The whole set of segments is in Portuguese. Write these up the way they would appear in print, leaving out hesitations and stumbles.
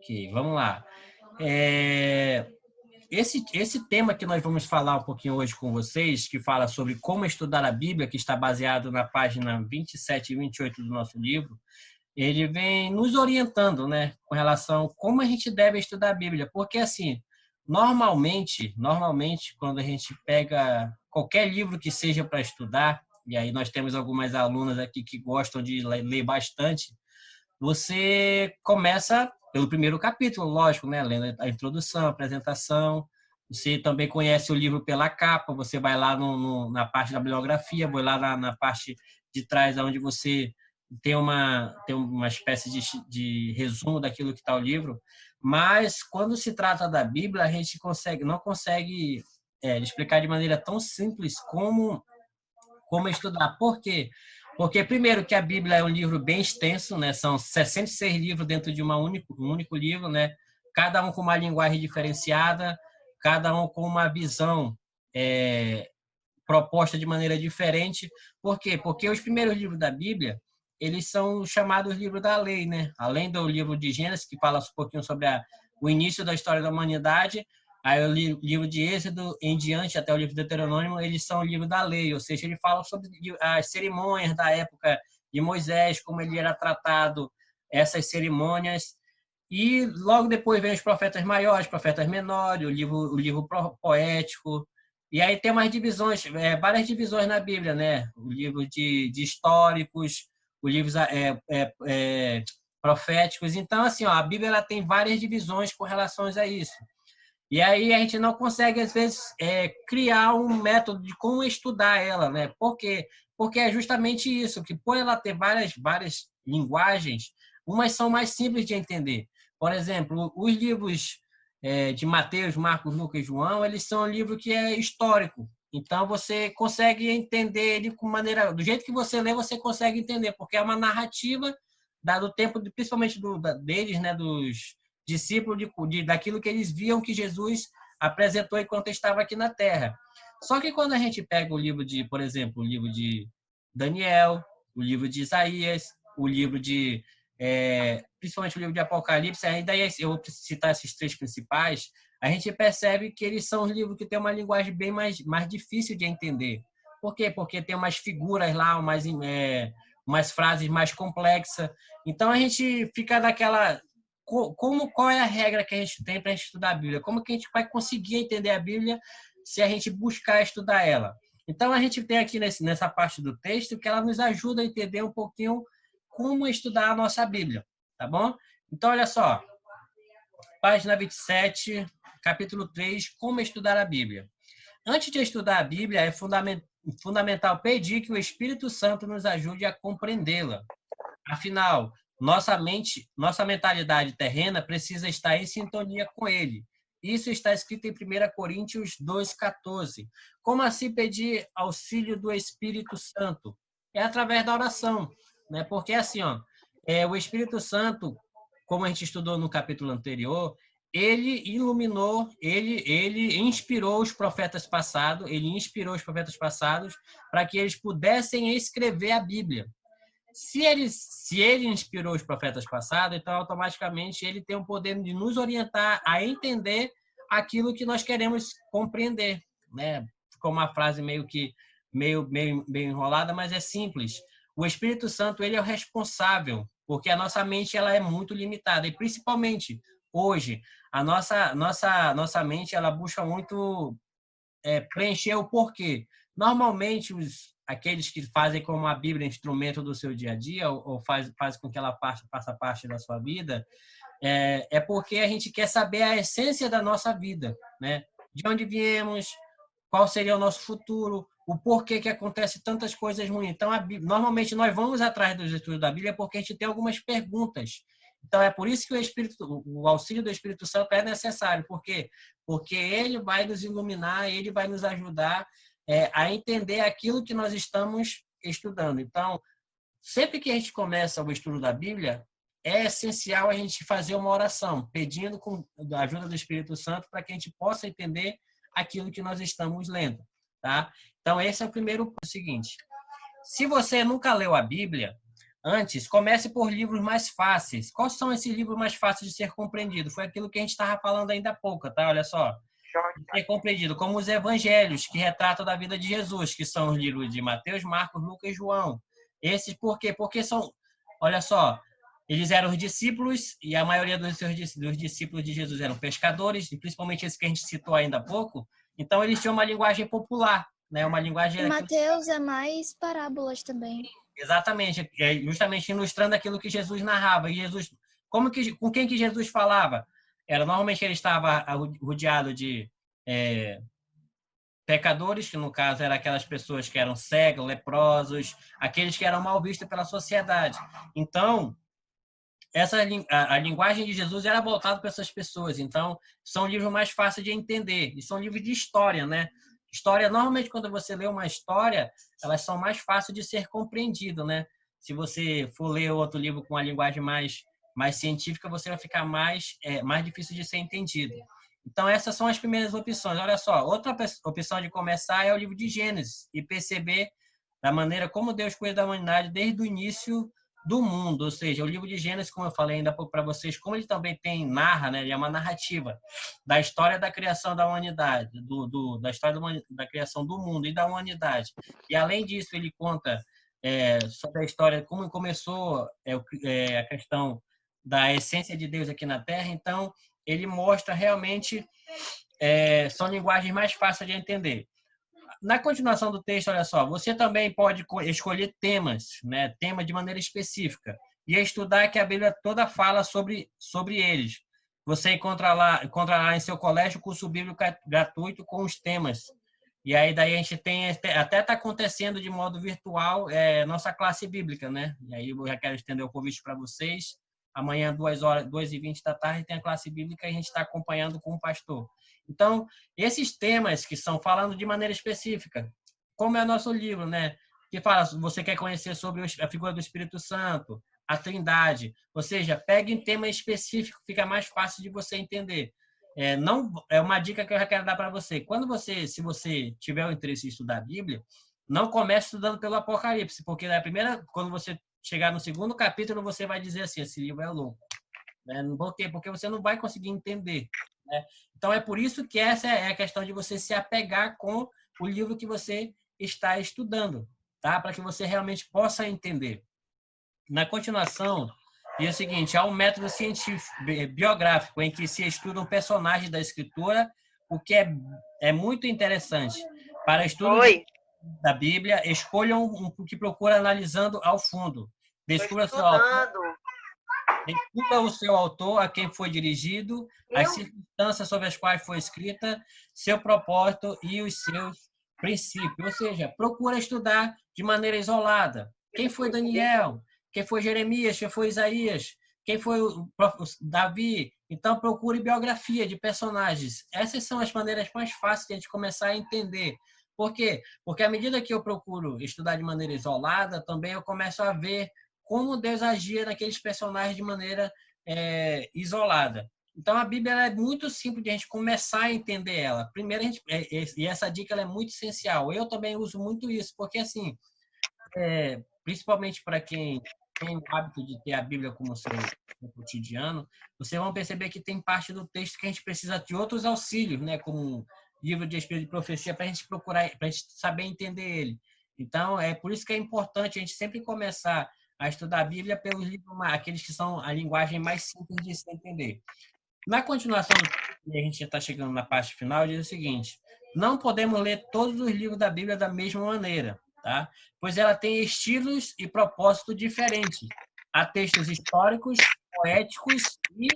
Ok, vamos lá. É, esse tema que nós vamos falar um pouquinho hoje com vocês, que fala sobre como estudar a Bíblia, que está baseado na página 27 e 28 do nosso livro, ele vem nos orientando, né, com relação a como a gente deve estudar a Bíblia. Porque, assim, normalmente, quando a gente pega qualquer livro que seja para estudar, e aí nós temos algumas alunas aqui que gostam de ler bastante, você começa pelo primeiro capítulo, lógico, né? Lendo a introdução, a apresentação. Você também conhece o livro pela capa, você vai lá na parte da bibliografia, vai lá na parte de trás, onde você tem uma espécie de resumo daquilo que está o livro. Mas, quando se trata da Bíblia, a gente não consegue explicar de maneira tão simples como estudar. Por quê? Porque, primeiro, que a Bíblia é um livro bem extenso, né? São 66 livros dentro de um único livro, né? Cada um com uma linguagem diferenciada, cada um com uma visão proposta de maneira diferente. Por quê? Porque os primeiros livros da Bíblia, eles são chamados livros da lei, né? Além do livro de Gênesis, que fala um pouquinho sobre o início da história da humanidade, aí o livro de Êxodo em diante, até o livro de Deuteronômio, eles são o livro da lei, ou seja, ele fala sobre as cerimônias da época de Moisés, como ele era tratado, essas cerimônias. E logo depois vem os profetas maiores, profetas menores, o livro poético. E aí tem umas divisões, várias divisões na Bíblia, né? O livro de históricos, os livros proféticos. Então, assim, ó, a Bíblia ela tem várias divisões com relação a isso. E aí a gente não consegue, às vezes, criar um método de como estudar ela, né? Por quê? Porque é justamente isso, que por ela ter várias linguagens, umas são mais simples de entender. Por exemplo, os livros de Mateus, Marcos, Lucas e João, eles são um livro que é histórico. Então, você consegue entender ele com maneira... Do jeito que você lê, você consegue entender, porque é uma narrativa do tempo, principalmente deles, né? Dos discípulos daquilo que eles viam que Jesus apresentou enquanto estava aqui na Terra. Só que quando a gente pega o livro por exemplo, o livro de Daniel, o livro de Isaías, o livro principalmente o livro de Apocalipse, ainda eu vou citar esses três principais, a gente percebe que eles são os livros que têm uma linguagem bem mais difícil de entender. Por quê? Porque tem umas figuras lá, umas frases mais complexas. Então a gente fica naquela qual é a regra que a gente tem para estudar a Bíblia? Como que a gente vai conseguir entender a Bíblia se a gente buscar estudar ela? Então, a gente tem aqui nessa parte do texto que ela nos ajuda a entender um pouquinho como estudar a nossa Bíblia, tá bom? Então, olha só, página 27, capítulo 3, como estudar a Bíblia. Antes de estudar a Bíblia, é fundamental pedir que o Espírito Santo nos ajude a compreendê-la. Afinal, nossa mentalidade terrena precisa estar em sintonia com ele. Isso está escrito em 1 Coríntios 2,14. Como assim pedir auxílio do Espírito Santo? É através da oração, né? Porque assim, ó, o Espírito Santo, como a gente estudou no capítulo anterior, ele iluminou, ele inspirou os profetas passados, para que eles pudessem escrever a Bíblia. Se ele inspirou os profetas passados, então automaticamente ele tem o poder de nos orientar a entender aquilo que nós queremos compreender, né? Ficou uma frase meio enrolada, mas é simples. O Espírito Santo ele é o responsável, porque a nossa mente ela é muito limitada e principalmente hoje a nossa mente ela busca muito preencher o porquê. Normalmente, aqueles que fazem como a Bíblia instrumento do seu dia a dia, ou faz com que ela faça parte da sua vida, porque a gente quer saber a essência da nossa vida, né? De onde viemos, qual seria o nosso futuro, o porquê que acontece tantas coisas ruins. Então, normalmente, nós vamos atrás dos estudos da Bíblia porque a gente tem algumas perguntas. Então, é por isso que o auxílio do Espírito Santo é necessário. Por quê? Porque ele vai nos iluminar, ele vai nos ajudar a entender aquilo que nós estamos estudando. Então, sempre que a gente começa o estudo da Bíblia, é essencial a gente fazer uma oração, pedindo com a ajuda do Espírito Santo para que a gente possa entender aquilo que nós estamos lendo, tá? Então, esse é o primeiro ponto. O seguinte, se você nunca leu a Bíblia, antes, comece por livros mais fáceis. Quais são esses livros mais fáceis de ser compreendido? Foi aquilo que a gente estava falando ainda há pouco, tá? Olha só. De ser compreendido, como os evangelhos, que retratam da vida de Jesus, que são os livros de Mateus, Marcos, Lucas e João. Esses por quê? Porque são, olha só, eles eram os discípulos, e a maioria dos discípulos de Jesus eram pescadores, e principalmente esse que a gente citou ainda há pouco. Então, eles tinham uma linguagem popular, né? Uma linguagem... E Mateus é mais parábolas também. Exatamente, justamente ilustrando aquilo que Jesus narrava. E Jesus, com quem que Jesus falava? Normalmente ele estava rodeado de pecadores, que no caso eram aquelas pessoas que eram cegos, leprosos, aqueles que eram mal vistos pela sociedade. Então, a linguagem de Jesus era voltada para essas pessoas. Então, são livros mais fáceis de entender. E são livros de história, né? História, normalmente, quando você lê uma história, elas são mais fáceis de ser compreendidas, né? Se você for ler outro livro com uma linguagem mais científica, você vai ficar mais difícil de ser entendido. Então, essas são as primeiras opções. Olha só, outra opção de começar é o livro de Gênesis e perceber da maneira como Deus cuida da humanidade desde o início do mundo, ou seja, o livro de Gênesis, como eu falei ainda para vocês, como ele também narra, né, ele é uma narrativa da história da criação da humanidade, da história da criação do mundo e da humanidade. E além disso, ele conta sobre a história, como começou a questão da essência de Deus aqui na Terra. Então, ele mostra realmente são linguagens mais fáceis de entender. Na continuação do texto, olha só, você também pode escolher temas, né? Tema de maneira específica, e estudar que a Bíblia toda fala sobre eles. Você encontrará em seu colégio o curso bíblico gratuito com os temas. E aí daí a gente tem até está acontecendo de modo virtual nossa classe bíblica, né? E aí eu já quero estender o convite para vocês. Amanhã, 2h20 da tarde, tem a classe bíblica e a gente está acompanhando com o pastor. Então, esses temas que são falando de maneira específica, como é o nosso livro, né? Que fala, você quer conhecer sobre a figura do Espírito Santo, a Trindade, ou seja, pegue um tema específico, fica mais fácil de você entender. Não é uma dica que eu já quero dar para você. Se você tiver o interesse em estudar a Bíblia, não comece estudando pelo Apocalipse, porque quando você chegar no segundo capítulo, você vai dizer assim, esse livro é louco. Né? Por quê? Porque você não vai conseguir entender. Né? Então, é por isso que essa é a questão de você se apegar com o livro que você está estudando, tá? Para que você realmente possa entender. Na continuação, diz o seguinte, há um método científico, biográfico, em que se estuda um personagem da escritura, o que é muito interessante. Para estudo da Bíblia, escolham um que procura analisando ao fundo. Descubra o seu autor, a quem foi dirigido, as circunstâncias sobre as quais foi escrita, seu propósito e os seus princípios. Ou seja, procura estudar de maneira isolada. Quem foi Daniel? Quem foi Jeremias? Quem foi Isaías? Quem foi o Davi? Então, procure biografia de personagens. Essas são as maneiras mais fáceis de a gente começar a entender. Por quê? Porque à medida que eu procuro estudar de maneira isolada, também eu começo a ver como Deus agia naqueles personagens de maneira isolada. Então, a Bíblia é muito simples de a gente começar a entender ela. Primeiro, e essa dica ela é muito essencial. Eu também uso muito isso, porque, assim, principalmente para quem tem o hábito de ter a Bíblia como seu cotidiano, vocês vão perceber que tem parte do texto que a gente precisa de outros auxílios, né? Como livro de Espírito de Profecia, para a gente procurar, para a gente saber entender ele. Então, é por isso que é importante a gente sempre começar a estudar a Bíblia pelos livros, aqueles que são a linguagem mais simples de se entender. Na continuação, a gente já está chegando na parte final, diz o seguinte: não podemos ler todos os livros da Bíblia da mesma maneira, tá? Pois ela tem estilos e propósitos diferentes. Há textos históricos, poéticos e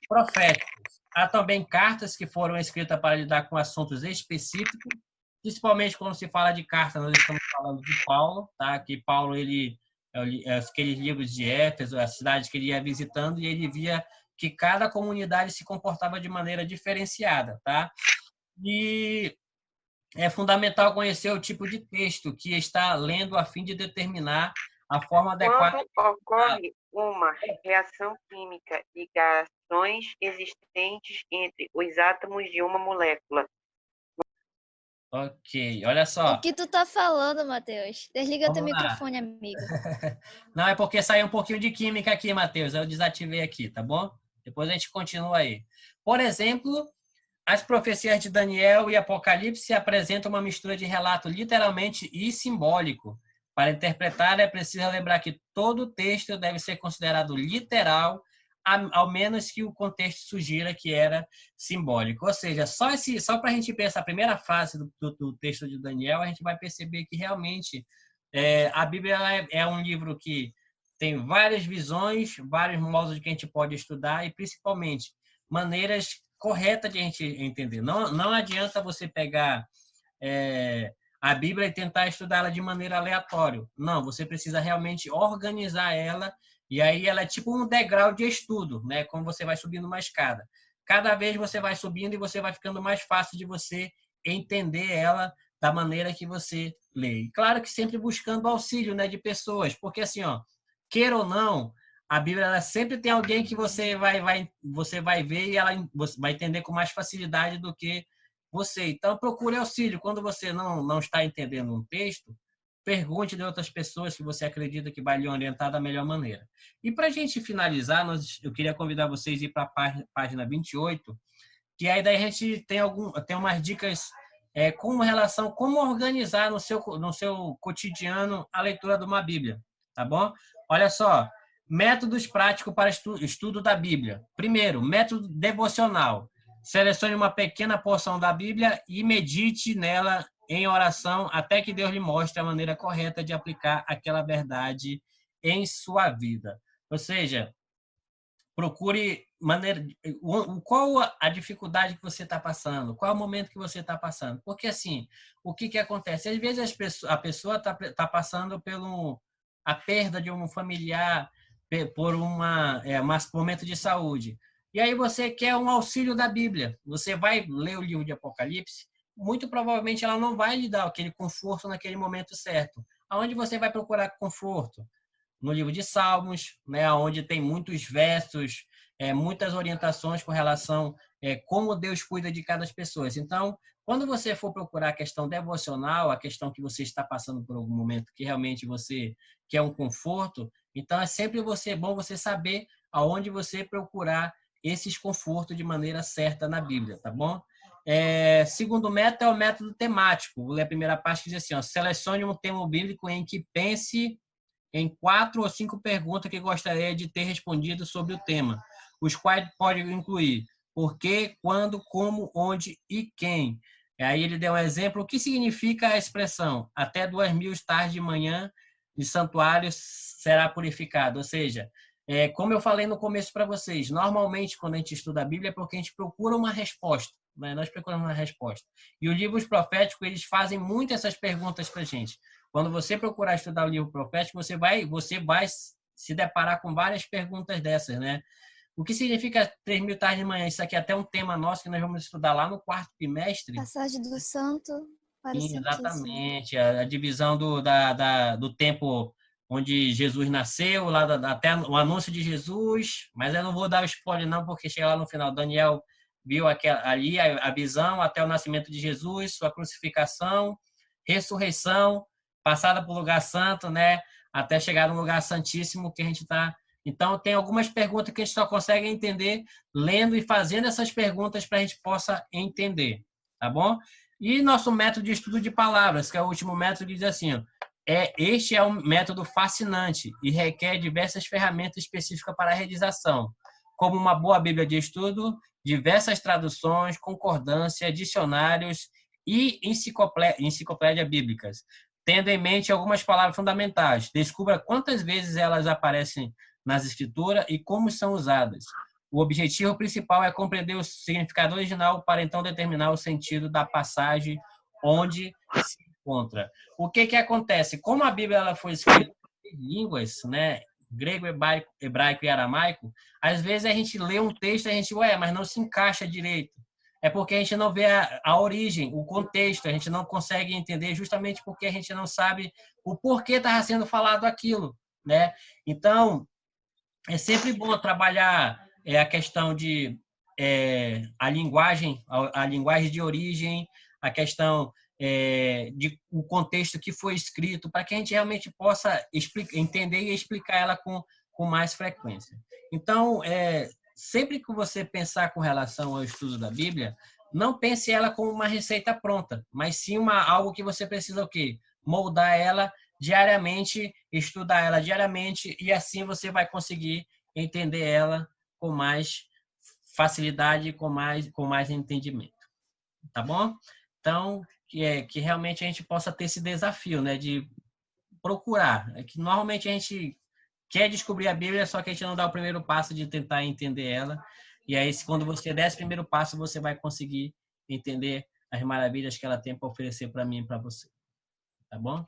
proféticos. Há também cartas que foram escritas para lidar com assuntos específicos, principalmente quando se fala de cartas, nós estamos falando de Paulo, tá? Que Paulo, aqueles livros de Éfeso, a cidade que ele ia visitando, e ele via que cada comunidade se comportava de maneira diferenciada, tá? E é fundamental conhecer o tipo de texto que está lendo a fim de determinar a forma adequada. Quando ocorre uma reação química de ligações existentes entre os átomos de uma molécula. Ok, olha O só. que tu tá falando, Matheus? Desliga teu Vamos lá. microfone, amigo. Não, é porque saiu um pouquinho de química aqui, Matheus. Eu desativei aqui, tá bom? Depois a gente continua aí. Por exemplo, as profecias de Daniel e Apocalipse apresentam uma mistura de relato literalmente e simbólico. Para interpretar, é preciso lembrar que todo o texto deve ser considerado literal, ao menos que o contexto sugira que era simbólico. Ou seja, só para a gente pensar a primeira fase do texto de Daniel, a gente vai perceber que realmente a Bíblia é um livro que tem várias visões, vários modos de que a gente pode estudar e, principalmente, maneiras corretas de a gente entender. Não adianta você pegar a Bíblia e tentar estudá-la de maneira aleatória. Não, você precisa realmente organizar ela e aí ela é tipo um degrau de estudo, né? Como você vai subindo uma escada. Cada vez você vai subindo e você vai ficando mais fácil de você entender ela da maneira que você lê. E claro que sempre buscando auxílio, né, de pessoas, porque assim, ó, queira ou não, a Bíblia ela sempre tem alguém que você vai ver e ela você vai entender com mais facilidade do que você. Então, procure auxílio. Quando você não está entendendo um texto, pergunte de outras pessoas que você acredita que vai lhe orientar da melhor maneira. E para a gente finalizar, eu queria convidar vocês a ir para a página 28, que aí daí a gente tem umas dicas com relação como organizar no seu cotidiano a leitura de uma Bíblia, tá bom? Olha só, métodos práticos para estudo da Bíblia. Primeiro, método devocional. Selecione uma pequena porção da Bíblia e medite nela em oração até que Deus lhe mostre a maneira correta de aplicar aquela verdade em sua vida. Ou seja, procure maneira. Qual a dificuldade que você está passando? Qual é o momento que você está passando? Porque, assim, o que acontece? Às vezes a pessoa está passando pelo a perda de um familiar, por um momento de saúde. E aí você quer um auxílio da Bíblia. Você vai ler o livro de Apocalipse, muito provavelmente ela não vai lhe dar aquele conforto naquele momento certo. Aonde você vai procurar conforto? No livro de Salmos, né, onde tem muitos versos, muitas orientações com relação como Deus cuida de cada pessoa. Então, quando você for procurar a questão devocional, a questão que você está passando por algum momento que realmente você quer um conforto, então é sempre bom você saber aonde você procurar esses confortos de maneira certa na Bíblia, tá bom? Segundo método é o método temático. Vou ler a primeira parte que diz assim, ó, selecione um tema bíblico em que pense em 4 ou 5 perguntas que gostaria de ter respondido sobre o tema, os quais podem incluir por quê, quando, como, onde e quem. Aí ele deu um exemplo. O que significa a expressão até 2.000 estars de manhã de santuário será purificado? Ou seja, como eu falei no começo para vocês, normalmente quando a gente estuda a Bíblia é porque a gente procura uma resposta. Né? Nós procuramos uma resposta. E os livros proféticos, eles fazem muito essas perguntas para a gente. Quando você procurar estudar o livro profético, você vai se deparar com várias perguntas dessas, né? O que significa 3.000 tardes de manhã? Isso aqui é até um tema nosso que nós vamos estudar lá no quarto trimestre. Passagem do Santo para o Sim, Santíssimo. exatamente. A divisão do tempo onde Jesus nasceu, até o anúncio de Jesus. Mas eu não vou dar o spoiler, não, porque chega lá no final. Daniel viu ali a visão até o nascimento de Jesus, sua crucificação, ressurreição, passada para o lugar santo, né? Até chegar no lugar santíssimo que a gente está. Então, tem algumas perguntas que a gente só consegue entender lendo e fazendo essas perguntas para a gente possa entender, tá bom? E nosso método de estudo de palavras, que é o último método, diz assim, ó, este é um método fascinante e requer diversas ferramentas específicas para a realização, como uma boa Bíblia de estudo, diversas traduções, concordância, dicionários e enciclopédias bíblicas, tendo em mente algumas palavras fundamentais. Descubra quantas vezes elas aparecem nas escrituras e como são usadas. O objetivo principal é compreender o significado original para então determinar o sentido da passagem onde se encontra. O que acontece? Como a Bíblia ela foi escrita em línguas, né, grego, hebraico e aramaico, às vezes a gente lê um texto e a gente, mas não se encaixa direito. É porque a gente não vê a origem, o contexto, a gente não consegue entender justamente porque a gente não sabe o porquê estava sendo falado aquilo, né? Então, é sempre bom trabalhar a questão de a linguagem de origem, a questão de o contexto que foi escrito, para que a gente realmente possa entender e explicar ela com mais frequência. Então, sempre que você pensar com relação ao estudo da Bíblia, não pense ela como uma receita pronta, mas sim algo que você precisa o quê? Moldar ela diariamente, estudar ela diariamente, e assim você vai conseguir entender ela com mais facilidade, com mais entendimento. Tá bom? Então, que realmente a gente possa ter esse desafio, né, de procurar. É que normalmente a gente quer descobrir a Bíblia, só que a gente não dá o primeiro passo de tentar entender ela. E aí, quando você der esse primeiro passo, você vai conseguir entender as maravilhas que ela tem para oferecer para mim e para você. Tá bom?